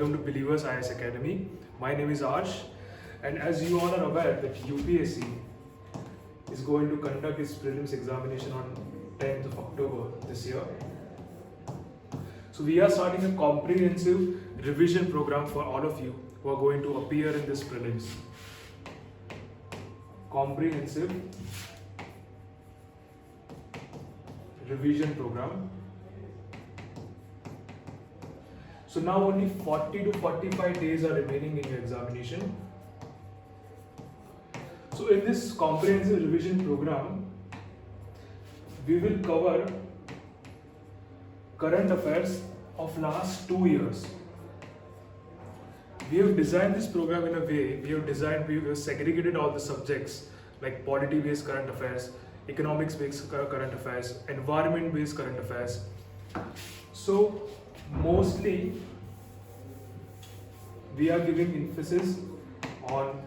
welcome to Believers IS Academy. My name is Arsh, and as you all are aware that UPSC is going to conduct its prelims examination on 10th of October this year. So we are starting a comprehensive revision program for all of you who are going to appear in this prelims. Comprehensive revision program. So now only 40 to 45 days are remaining in your examination. So in this comprehensive revision program, we will cover current affairs of last 2 years. We have designed this program in a way, we have segregated all the subjects like polity-based current affairs, economics-based current affairs, environment-based current affairs. So mostly we are giving emphasis on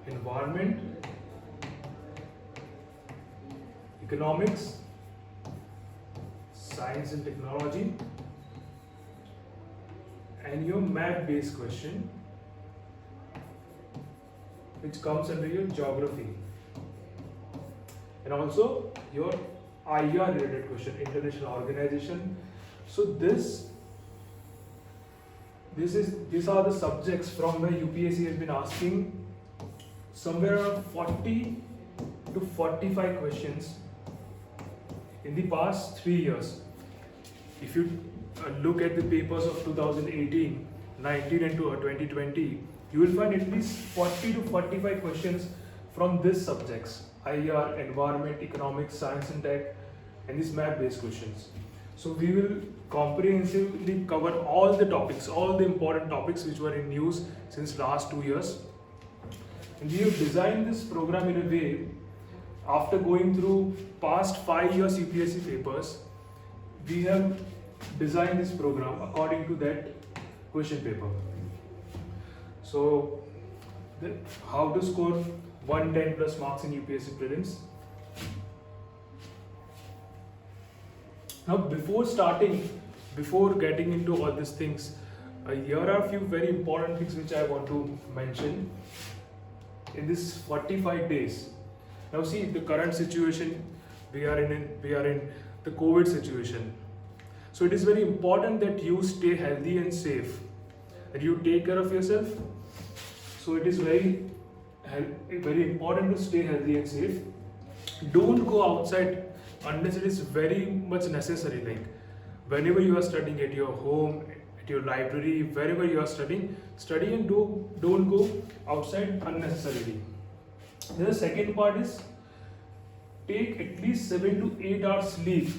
environment, economics, science and technology, and your math-based question, which comes under your geography, and also your IR related question, international organization. So these are the subjects from where UPSC has been asking somewhere around 40 to 45 questions in the past 3 years. If you look at the papers of 2018, 19 and 2020, you will find at least 40 to 45 questions from these subjects: IR, environment, economics, science and tech, and these math-based questions. So we will comprehensively cover all the topics, all the important topics which were in news since last 2 years. And we have designed this program in a way, after going through past 5 years UPSC papers, we have designed this program according to that question paper. So how to score 110 plus marks in UPSC prelims. Now before getting into all these things, here are a few very important things which I want to mention in this 45 days. Now see, the current situation we are in the COVID situation. So it is very important that you stay healthy and safe, that you take care of yourself. So it is very important to stay healthy and safe. Don't go outside unless it is very much necessary. Like whenever you are studying at your home, at your library, wherever you are studying, study and don't go outside unnecessarily. The second part is take at least 7 to 8 hours sleep.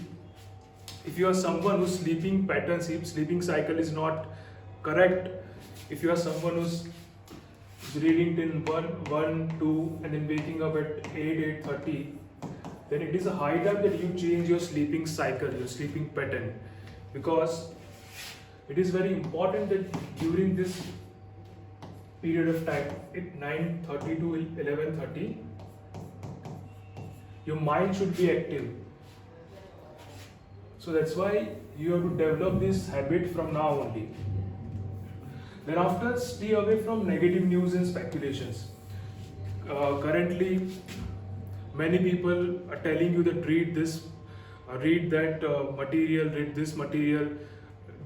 If you are someone whose sleeping pattern, sleeping cycle is not correct, if you are someone who's reading till 1, 2 and then waking up at 8:30, then it is a high time that you change your sleeping cycle, your sleeping pattern, because it is very important that during this period of time, at 9:30 to 11:30, your mind should be active. So that's why you have to develop this habit from now only. Then after, stay away from negative news and speculations. Currently, many people are telling you that read this, read that material, read this material.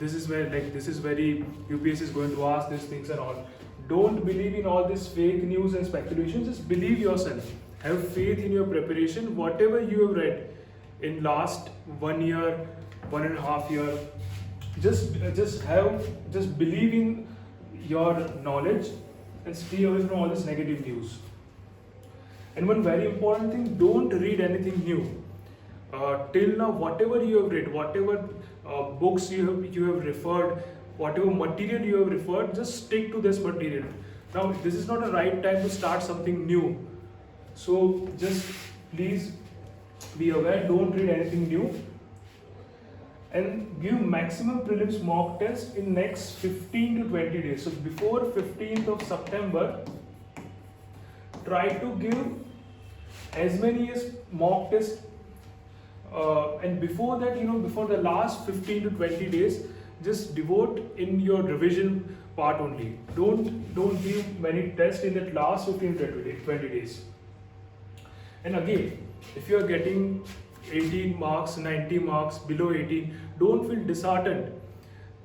This is very UPSC is going to ask these things and all. Don't believe in all this fake news and speculation. Just believe yourself. Have faith in your preparation. Whatever you have read in last 1 year, 1.5 year, just believe in your knowledge and stay away from all this negative news. And one very important thing, don't read anything new. Till now, whatever you have read, whatever books you have referred, whatever material you have referred, just stick to this material. Now, this is not a right time to start something new. So just please be aware, don't read anything new. And give maximum prelims mock test in next 15 to 20 days. So before 15th of September, try to give as many as mock tests, and before that, before the last 15 to 20 days, just devote in your revision part only. Don't give many tests in that last 15 to 20 days. And again, if you are getting 18 marks, 90 marks, below 18, don't feel disheartened.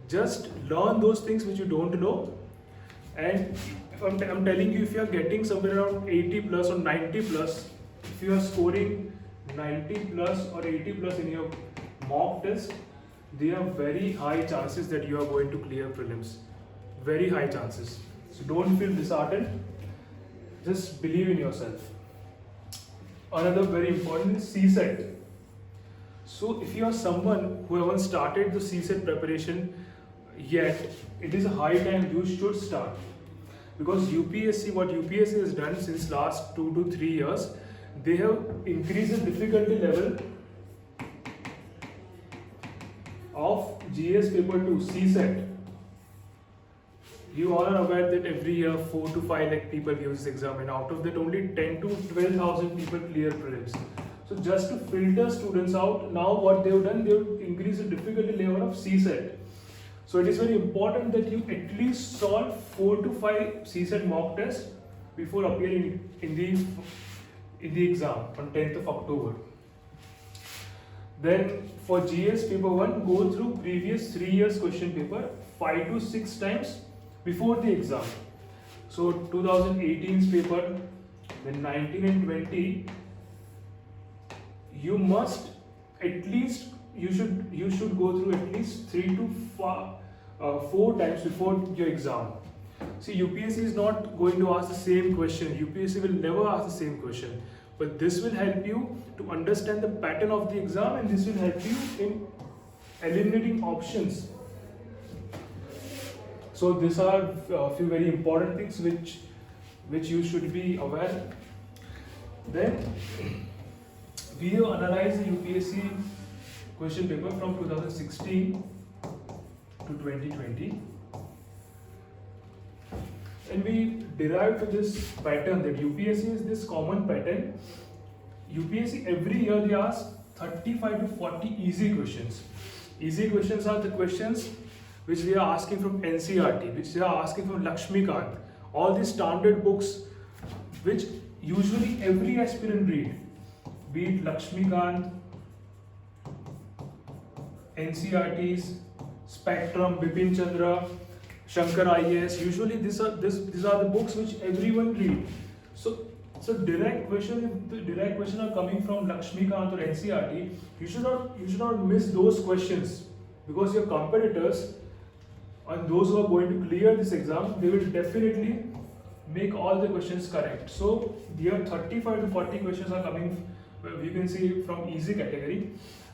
Just learn those things which you don't know. And if I'm telling you, if you are getting somewhere around 80 plus or 90 plus, if you are scoring 90 plus or 80 plus in your mock test, there are very high chances that you are going to clear prelims. Very high chances. So don't feel disheartened. Just believe in yourself. Another very important is CSET. So if you are someone who haven't started the CSET preparation yet, it is a high time you should start. Because UPSC, what UPSC has done since last 2 to 3 years, they have increased the difficulty level of GS paper 2 CSET. You all are aware that every year 4 to 5 lakh people give this exam, and out of that only 10 to 12,000 people clear prelims. So just to filter students out, now what they have done, they have increased the difficulty level of CSET. So it is very important that you at least solve 4 to 5 CSET mock tests before appearing in the exam on 10th of October. Then for GS paper 1, go through previous 3 years question paper 5 to 6 times before the exam. So 2018's paper, then 19 and 20, you must at least, you should go through at least 3 to 4 times before your exam. See, UPSC is not going to ask the same question. UPSC will never ask the same question. But this will help you to understand the pattern of the exam, and this will help you in eliminating options. So these are a few very important things which you should be aware. Then we have analyzed the UPSC question paper from 2016 to 2020. And we derived this pattern that UPSC is this common pattern. UPSC every year they ask 35 to 40 easy questions. Easy questions are the questions which they are asking from NCERT, which they are asking from Lakshmikant. All these standard books which usually every aspirant read, be it Lakshmikant, NCERTs, Spectrum, Bipin Chandra, Shankar IAS, usually these are the books which everyone read. So direct question, if the direct question are coming from Lakshmikant or NCERT, you should not miss those questions, because your competitors and those who are going to clear this exam, they will definitely make all the questions correct. So here 35 to 40 questions are coming, you can see, from easy category.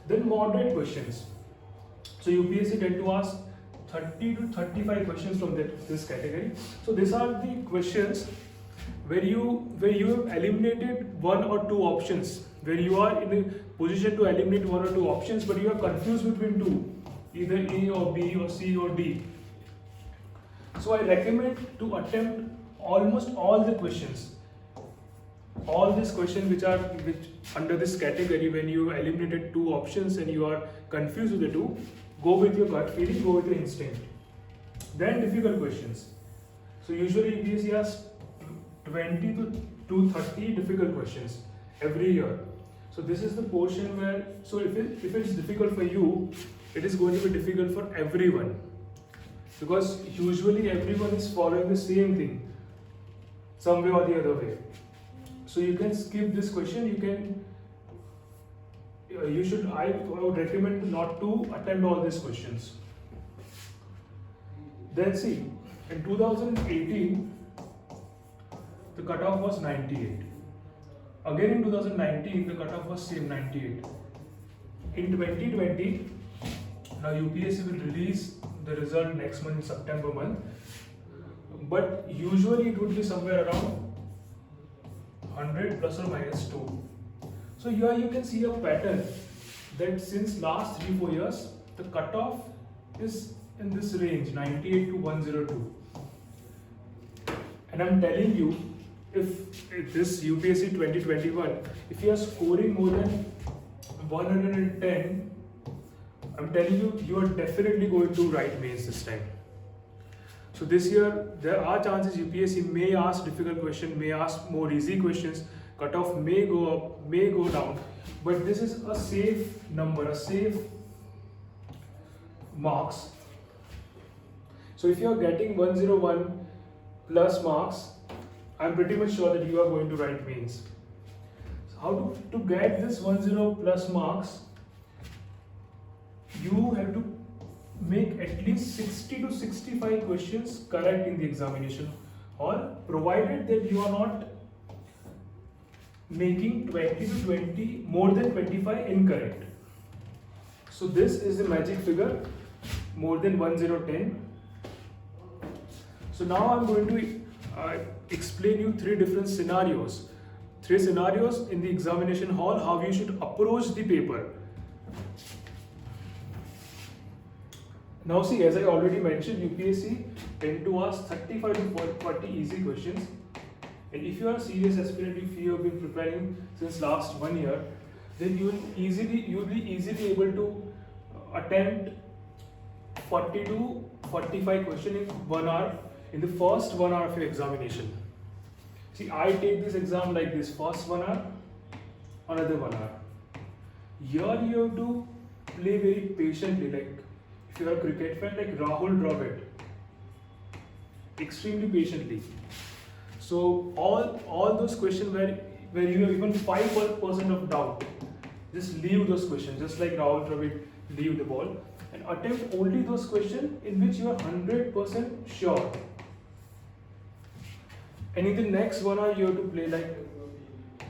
Then moderate questions. So UPSC tend to ask 30 to 35 questions from this category. So these are the questions where you have eliminated one or two options, where you are in a position to eliminate one or two options, but you are confused between two, either A or B or C or D. So I recommend to attempt almost all the questions. All these questions which under this category, when you eliminated two options and you are confused with the two, go with your gut feeling, go with your instinct. Then difficult questions. So usually UPSC asks 20 to 30 difficult questions every year. So this is the portion where, so if it's difficult for you, it is going to be difficult for everyone. Because usually everyone is following the same thing, some way or the other way. So you can skip this question, I would recommend not to attempt all these questions. Then see, in 2018, the cutoff was 98. Again in 2019, the cutoff was same 98. In 2020, now UPSC will release the result next month, in September month. But usually it would be somewhere around 100 plus or minus 2. So here you can see a pattern that since last 3-4 years, the cutoff is in this range, 98 to 102. And I'm telling you, if this UPSC 2021, if you are scoring more than 110, I'm telling you, you are definitely going to write mains this time. So this year, there are chances UPSC may ask difficult question, may ask more easy questions, cutoff may go up, may go down, but this is a safe number, a safe marks. So if you are getting 101 plus marks, I'm pretty much sure that you are going to write mains. So how to get this 10 plus marks? You have to make at least 60 to 65 questions correct in the examination hall, provided that you are not making 20 to 20, more than 25 incorrect. So this is the magic figure, more than 1010. So now I'm going to explain you three different scenarios. Three scenarios in the examination hall, how you should approach the paper. Now see, as I already mentioned, UPSC tend to ask 35 to 40 easy questions. And if you are a serious aspirant, if you have been preparing since last 1 year, then you will be easily able to attempt 40 to 45 questions in 1 hour, in the first 1 hour of your examination. See, I take this exam like this: first 1 hour, another 1 hour. Here you have to play very patiently, like if you are a cricket fan, like Rahul Dravid, extremely patiently. So all those questions where you have even 5% of doubt, just leave those questions, just like Rahul Dravid, leave the ball and attempt only those questions in which you are 100% sure. And in the next 1 hour, you have to play like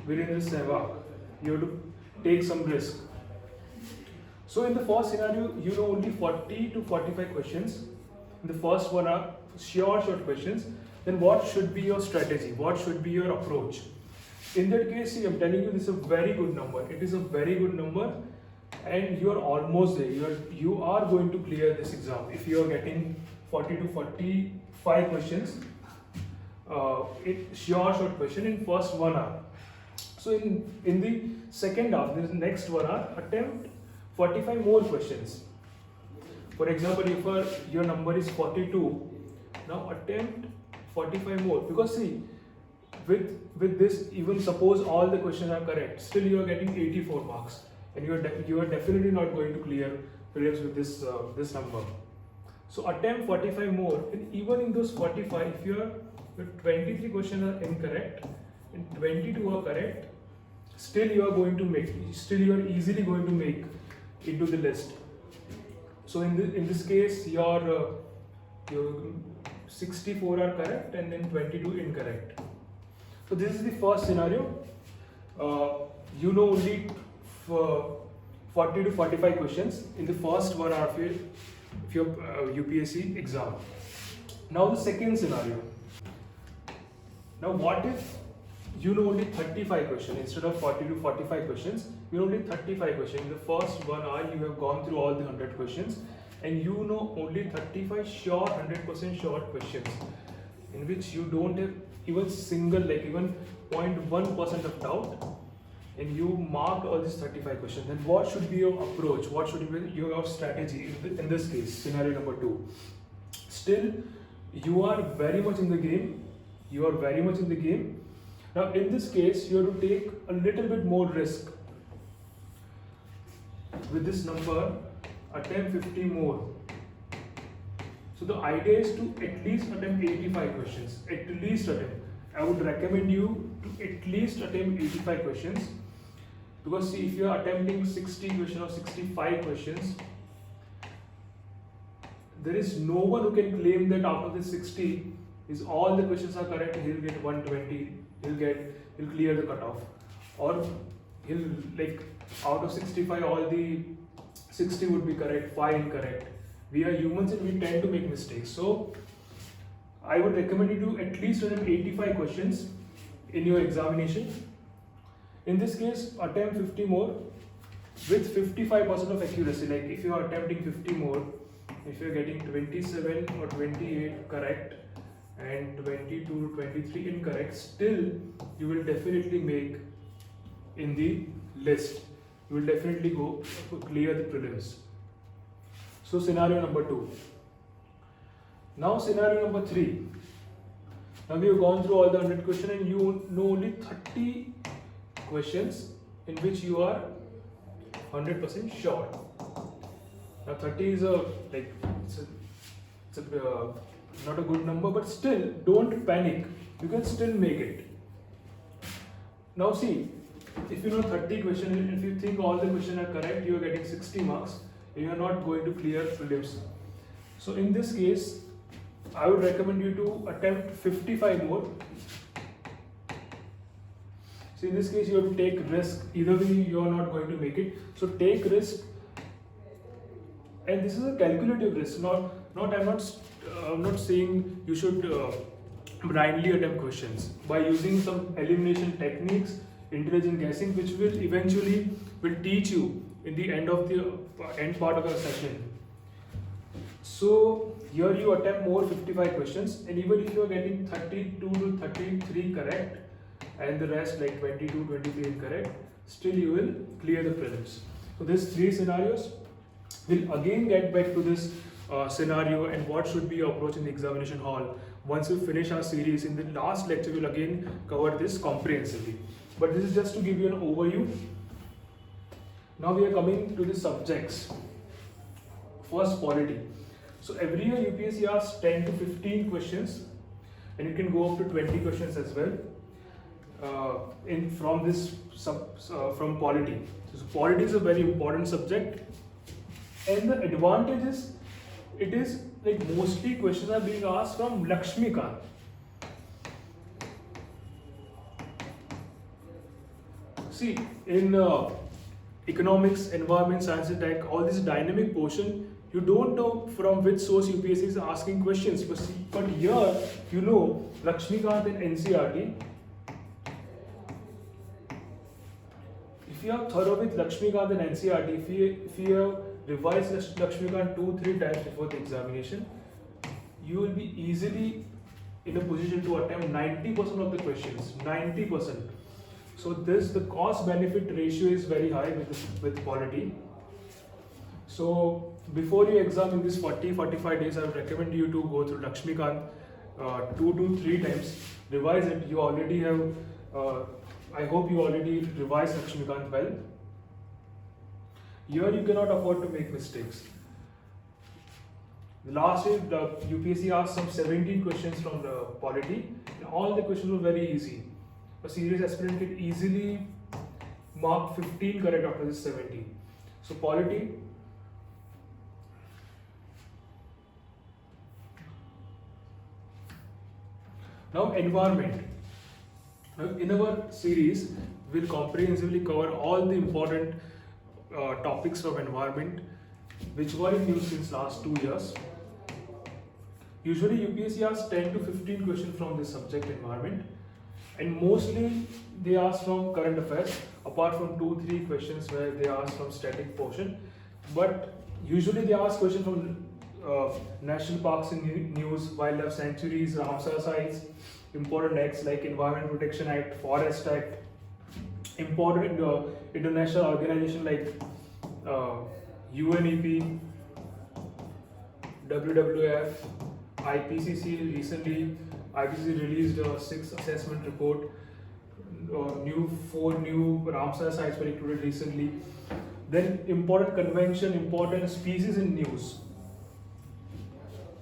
Virendra Sehwag. You have to take some risk. So in the first scenario, you know only 40 to 45 questions. In the first 1 hour, short questions. Then what should be your strategy? What should be your approach? In that case, see, I'm telling you, this is a very good number. It is a very good number, and you are almost there. You are going to clear this exam if you are getting 40 to 45 questions. Short question in first 1 hour. So in the second half, this next 1 hour, attempt 45 more questions. For example, if your number is 42, now attempt 45 more, because see, with this, even suppose all the questions are correct, still you are getting 84 marks, and you are definitely not going to clear prelims with this number. So attempt 45 more, and even in those 45, if your 23 questions are incorrect and 22 are correct, still you are easily going to make into the list. So in this case, your 64 are correct and then 22 incorrect. So this is the first scenario. You know only 40 to 45 questions in the first 1 hour of your UPSC exam. Now the second scenario. Now what if you know only 35 questions instead of 40 to 45 questions? You know only 35 questions. In the first 1 hour, you have gone through all the 100 questions, and you know only 35 sure, 100% sure questions in which you don't have even single, like even 0.1% of doubt, and you marked all these 35 questions. Then what should be your approach? What should be your strategy in this case, scenario number 2? Still, you are very much in the game. Now in this case, you have to take a little bit more risk. With this number, attempt 50 more. So the idea is to at least attempt 85 questions. At least attempt. I would recommend you to at least attempt 85 questions. Because see, if you are attempting 60 questions or 65 questions, there is no one who can claim that out of the 60, is all the questions are correct, he'll get 120, he'll clear the cutoff. Or he'll, like, out of 65, all the 60 would be correct, 5 incorrect. We are humans and we tend to make mistakes. So I would recommend you to at least attempt 85 questions in your examination. In this case, attempt 50 more with 55% of accuracy. Like if you are attempting 50 more, if you are getting 27 or 28 correct and 22 to 23 incorrect, still you will definitely make in the list. You will definitely go to clear the prelims. So scenario number 2. Now scenario number 3. Now we have gone through all the 100 questions and you know only 30 questions in which you are 100% sure. Now 30 is not a good number, but still don't panic. You can still make it. Now see, if you know 30 questions and if you think all the questions are correct, you are getting 60 marks and you are not going to clear prelims. So in this case, I would recommend you to attempt 55 more. So in this case, you have to take risk. Either way, you are not going to make it. So take risk, and this is a calculative risk. I'm not saying you should blindly attempt questions. By using some elimination techniques, intelligent guessing, which will eventually teach you in the end part of the session. So here you attempt more 55 questions, and even if you are getting 32 to 33 correct and the rest like 22, 23 incorrect, still you will clear the prelims. So these 3 scenarios. We'll again get back to this scenario and what should be your approach in the examination hall. Once we finish our series, in the last lecture we'll again cover this comprehensively. But this is just to give you an overview. Now we are coming to the subjects. First, polity. So every year UPSC asks 10 to 15 questions, and you can go up to 20 questions as well from polity. So polity is a very important subject, and the advantage is it is like mostly questions are being asked from Lakshmikant. See, in economics, environment, science and tech, all this dynamic portion, you don't know from which source UPSC is asking questions. But here, you know Lakshmikant and NCERT. If you are thorough with Lakshmikant and NCERT, if you have revised Lakshmikant 2-3 times before the examination, you will be easily in a position to attempt 90% of the questions. 90%. So the cost benefit ratio is very high with polity. So before you examine this 40-45 days, I would recommend you to go through Lakshmikant 2 to 3 times. Revise it. You already have. I hope you already revised Lakshmikant well. Here you cannot afford to make mistakes. Last year, the UPSC asked some 17 questions from the polity, and all the questions were very easy. A serious aspirant can easily mark 15 correct after this 17. So polity. Now environment. Now in our series, we'll comprehensively cover all the important topics from environment which were in use since last 2 years. Usually UPSC asks 10 to 15 questions from this subject environment, and mostly they ask from current affairs, apart from 2-3 questions where they ask from static portion. But usually they ask questions from national parks and news, wildlife sanctuaries, Ramsar sites, important acts like Environment Protection Act, Forest Act, important international organization like UNEP, WWF, IPCC. Recently, IPCC released a 6th assessment report. 4 new Ramsar sites were included recently. Then important convention, important species in news.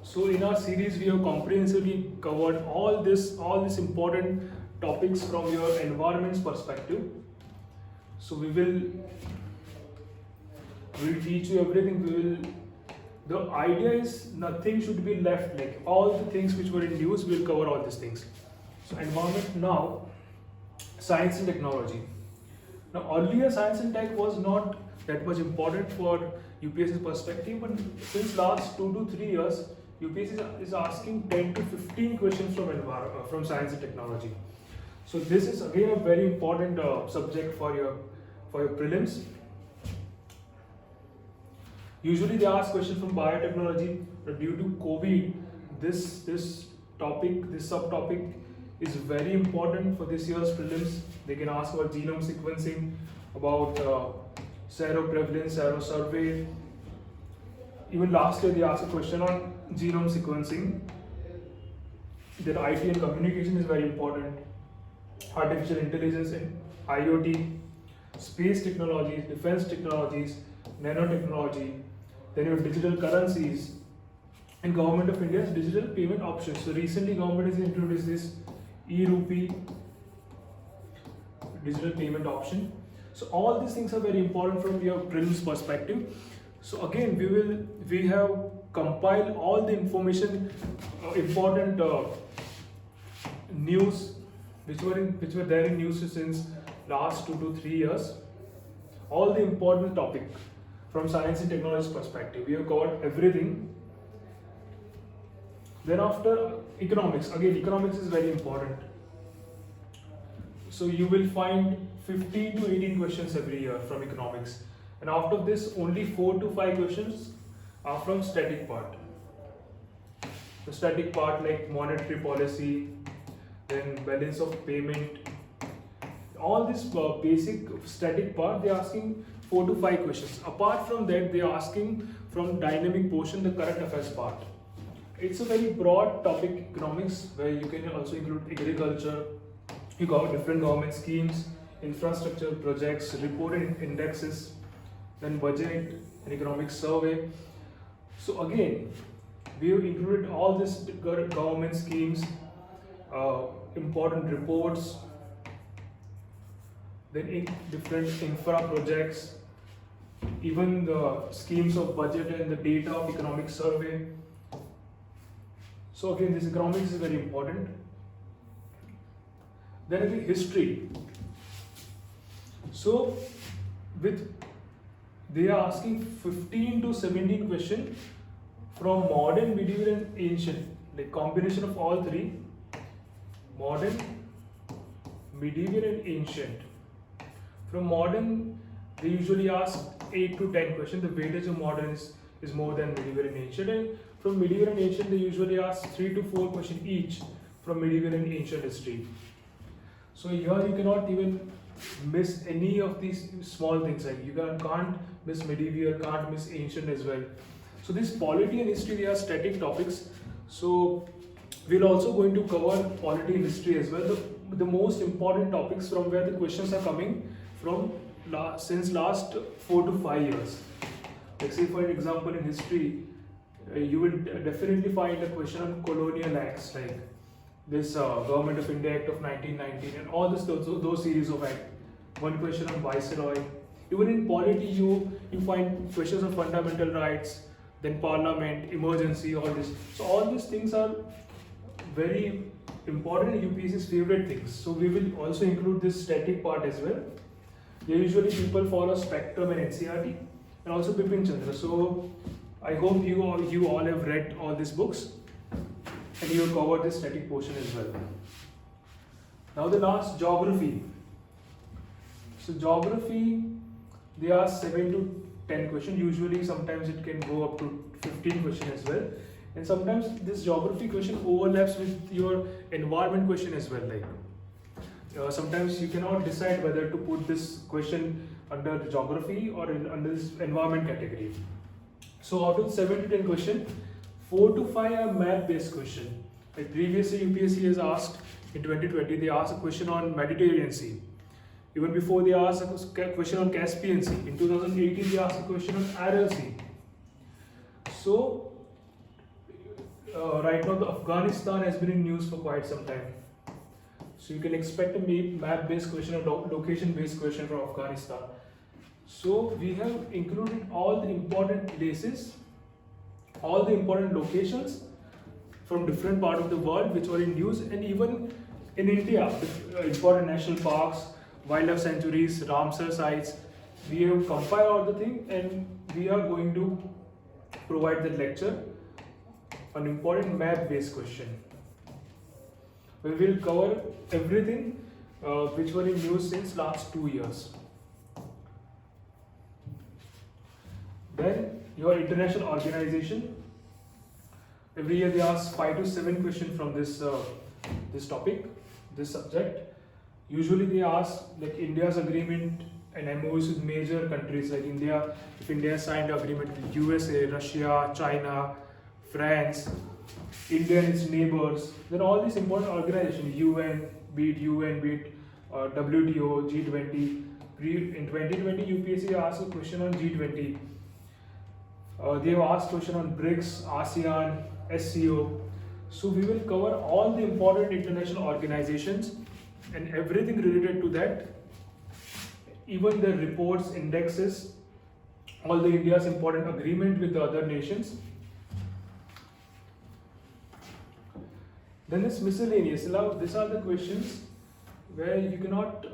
So in our series, we have comprehensively covered all these important topics from your environment's perspective. So we'll teach you everything. The idea is nothing should be left, like all the things which were in news, we'll cover all these things. So environment now, science and technology. Now earlier science and tech was not that much important for UPSC's perspective, but since last 2 to 3 years, UPSC is asking 10 to 15 questions from science and technology. So this is again a very important subject for your prelims. Usually they ask questions from biotechnology, but due to COVID, this subtopic is very important for this year's prelims. They can ask about genome sequencing, about seroprevalence, serosurvey, Even last year they asked a question on genome sequencing. Then IT and communication is very important. Artificial intelligence and IoT, space technologies, defense technologies, nanotechnology. Then you have digital currencies and Government of India's digital payment options. So recently government has introduced this e-rupee digital payment option. So all these things are very important from your prelims perspective. So again, we have compiled all the information, important news which were there in news since last 2 to 3 years. All the important topic from science and technology perspective. We have covered everything. Then after economics, again economics is very important. So you will find 15 to 18 questions every year from economics. And after this, only 4 to 5 questions are from static part. The static part like monetary policy, then balance of payment. All this basic static part, they are asking 4 to 5 questions. Apart from that, they are asking from dynamic portion, the current affairs part. It's a very broad topic, economics, where you can also include agriculture. You got different government schemes, infrastructure projects, reported indexes, then budget and economic survey. So again, we have included all these government schemes, important reports, then in different infra projects, even the schemes of budget and the data of economic survey. So again, this economics is very important. Then again, history. So they are asking 15 to 17 questions from modern, medieval and ancient, like combination of all three, modern, medieval and ancient. From modern, they usually ask 8 to 10 questions. The weightage of modern is more than medieval and ancient. And from medieval and ancient, they usually ask 3 to 4 questions each from medieval and ancient history. So here you cannot even miss any of these small things. Like you can't miss medieval, can't miss ancient as well. So this polity and history, they are static topics. So we're also going to cover polity and history as well. The most important topics from where the questions are coming from since last 4 to 5 years. Like say for example in history, you will definitely find a question on colonial acts like this Government of India Act of 1919 and all those series of acts. One question on Viceroy. Even in polity, you find questions on fundamental rights, then parliament, emergency, all this. So all these things are very important, UPSC's favorite things. So we will also include this static part as well. Usually people follow Spectrum and NCERT and also Bipin Chandra. So I hope you all have read all these books and you have covered this static portion as well. Now the last, geography. So geography, they are 7 to 10 questions. Usually sometimes it can go up to 15 questions as well. And sometimes this geography question overlaps with your environment question as well. Like sometimes you cannot decide whether to put this question under geography or under this environment category. So out of 7 to 10 questions, 4 to 5 are map based question. Like previously UPSC has asked in 2020, they asked a question on Mediterranean Sea. Even before they asked a question on Caspian Sea. In 2018 they asked a question on Aral Sea. So right now the Afghanistan has been in news for quite some time. So you can expect a map based question or location based question from Afghanistan. So we have included all the important places, all the important locations from different parts of the world which were in news, and even in India, important national parks, wildlife sanctuaries, Ramsar sites. We have compiled all the thing and we are going to provide the lecture on important map based question. We will cover everything which were in news since last 2 years. Then your international organization. Every year they ask 5 to 7 questions from this topic, this subject. Usually they ask like India's agreement and MOUs with major countries like India. If India signed an agreement with USA, Russia, China, France, India and its neighbors, then all these important organizations, UN, be it WTO, G20. In 2020, UPSC asked a question on G20. They have asked question on BRICS, ASEAN, SCO. So we will cover all the important international organizations and everything related to that, even the reports, indexes, all the India's important agreement with the other nations. Then this miscellaneous. Now, these are the questions where you cannot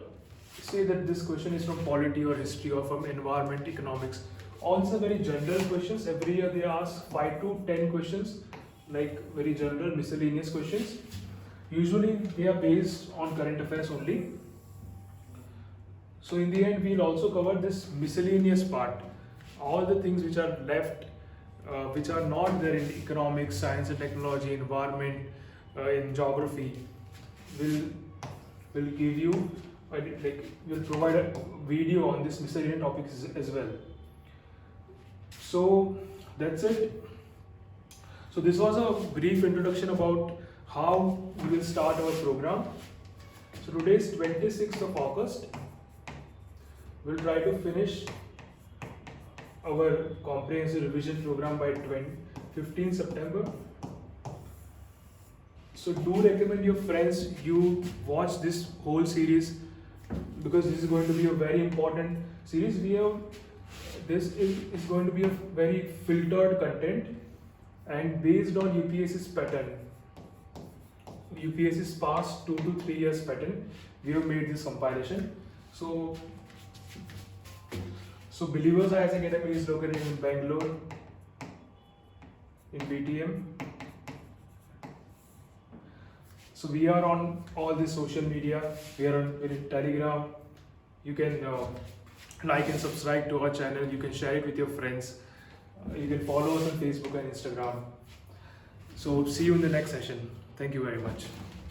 say that this question is from polity or history or from environment, economics. Also very general questions. Every year they ask 5 to 10 questions, like very general miscellaneous questions. Usually they are based on current affairs only. So in the end, we'll also cover this miscellaneous part, all the things which are left, which are not there in economics, science and technology, environment, in geography. Will give you will provide a video on this miscellaneous topics as well. So that's it. So this was a brief introduction about how we will start our program. So today is 26th of August. We'll try to finish our comprehensive revision program by 15 September. So do recommend your friends you watch this whole series, because this is going to be a very important series. This is going to be a very filtered content and based on UPSC's pattern. UPSC's past 2 to 3 years pattern, we have made this compilation. So Believers IAS Academy is located in Bangalore, in BTM. So we are on all the social media. We are on Telegram. You can like and subscribe to our channel. You can share it with your friends. You can follow us on Facebook and Instagram. So see you in the next session. Thank you very much.